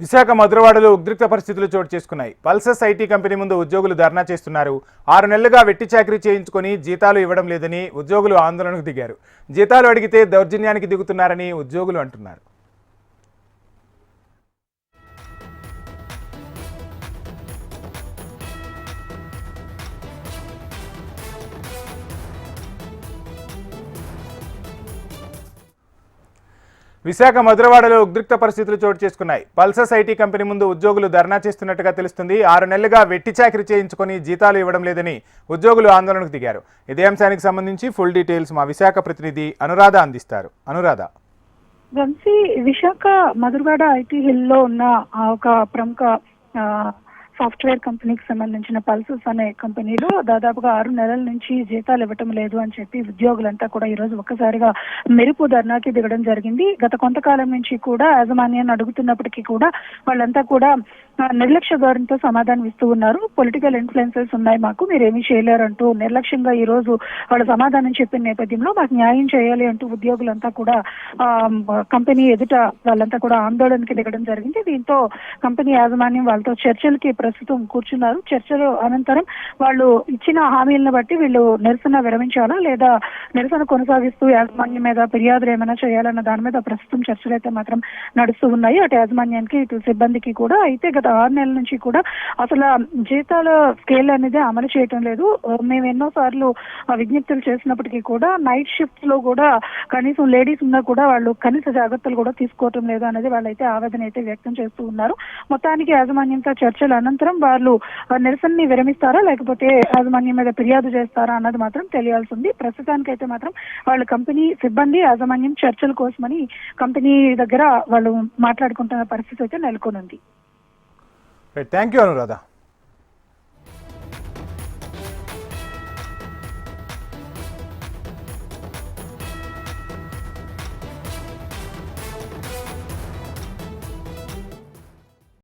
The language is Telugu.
విశాఖ మధురవాడలో ఉద్రిక్త పరిస్థితులు చోటు చేసుకున్నాయి. పల్సస్ ఐటీ కంపెనీ ముందు ఉద్యోగులు ధర్నా చేస్తున్నారు. 6 నెలలుగా వెట్టి చాకరీ చేయించుకొని జీతాలు ఇవ్వడం లేదని ఉద్యోగులు ఆందోళనకు దిగారు. జీతాలు అడిగితే దౌర్జన్యానికి దిగుతున్నారని ఉద్యోగులు అంటున్నారు. విశాఖ మధురవాడలో ఉద్రిక్త పరిస్థితులు చోటు చేసుకున్నాయి. పల్సస్ ఐటీ కంపెనీ ముందు ఉద్యోగులు ధర్నా చేస్తున్నట్టుగా తెలుస్తుంది. 6 నెలలుగా వెట్టి చాకరీ చేయించుకొని జీతాలు ఇవ్వడం లేదని ఉద్యోగులు ఆందోళనకు దిగారు. ఇదే అంశానికి సంబంధించి ఫుల్ డీటెయిల్స్ మా విశాఖ ప్రతినిధి అనురాధ అందిస్తారు. అనురాధ, వంశీ, విశాఖ మధురవాడ ఐటీ హిల్ లో ఉన్న ఒక ప్రముఖ సాఫ్ట్వేర్ కంపెనీకి సంబంధించిన పల్సస్ అనే కంపెనీలో దాదాపుగా 6 నెలల నుంచి జీతాలు ఇవ్వటం లేదు అని చెప్పి ఉద్యోగులంతా కూడా ఈ రోజు ఒక్కసారిగా మెరుపు ధర్నాకి దిగడం జరిగింది. గత కొంతకాలం నుంచి కూడా యాజమాన్యాన్ని అడుగుతున్నప్పటికీ కూడా వాళ్ళంతా కూడా నిర్లక్ష్య ధోరణితో సమాధానం ఇస్తూ ఉన్నారు. పొలిటికల్ ఇన్ఫ్లుయెన్సెస్ ఉన్నాయి, మాకు మీరేమీ చేయలేరంటూ నిర్లక్ష్యంగా ఈ రోజు వాళ్ళు సమాధానం చెప్పిన నేపథ్యంలో మాకు న్యాయం చేయాలి అంటూ ఉద్యోగులంతా కూడా కంపెనీ ఎదుట వాళ్ళంతా కూడా ఆందోళనకి దిగడం జరిగింది. దీంతో కంపెనీ యాజమాన్యం వాళ్ళతో చర్చలకి ప్రస్తుతం కూర్చున్నారు. చర్చల అనంతరం వాళ్ళు ఇచ్చిన హామీలను బట్టి వీళ్ళు నిరసన విరమించాలా లేదా నిరసన కొనసాగిస్తూ యాజమాన్యం మీద ఫిర్యాదులు ఏమైనా చేయాలన్న దాని మీద ప్రస్తుతం చర్చలు అయితే మాత్రం నడుస్తూ ఉన్నాయి. అటు యాజమాన్యానికి ఇటు సిబ్బందికి కూడా. అయితే గత 6 నెలల నుంచి కూడా అసలు జీతాల స్కేల్ అనేది అమలు చేయటం లేదు. మేము ఎన్నోసార్లు విజ్ఞప్తులు చేసినప్పటికీ కూడా నైట్ షిఫ్ట్స్ లో కూడా కనీసం లేడీస్ ఉన్నా కూడా వాళ్ళు కనీస జాగ్రత్తలు కూడా తీసుకోవటం లేదు అనేది వాళ్ళైతే ఆవేదన అయితే వ్యక్తం చేస్తూ ఉన్నారు. మొత్తానికి యాజమాన్యంతో చర్చల అనంతరం వాళ్ళు నిరసనని విరమిస్తారా లేకపోతే యాజమాన్యం మీద ఫిర్యాదు చేస్తారా అన్నది మాత్రం తెలియాల్సి ఉంది. ప్రస్తుతానికైతే మాత్రం వాళ్ళు కంపెనీ సిబ్బంది యాజమాన్యం చర్చల కోసమని కంపెనీ దగ్గర వాళ్ళు మాట్లాడుకుంటున్న పరిస్థితి అయితే నెలకొనుంది. Thank you Anuradha.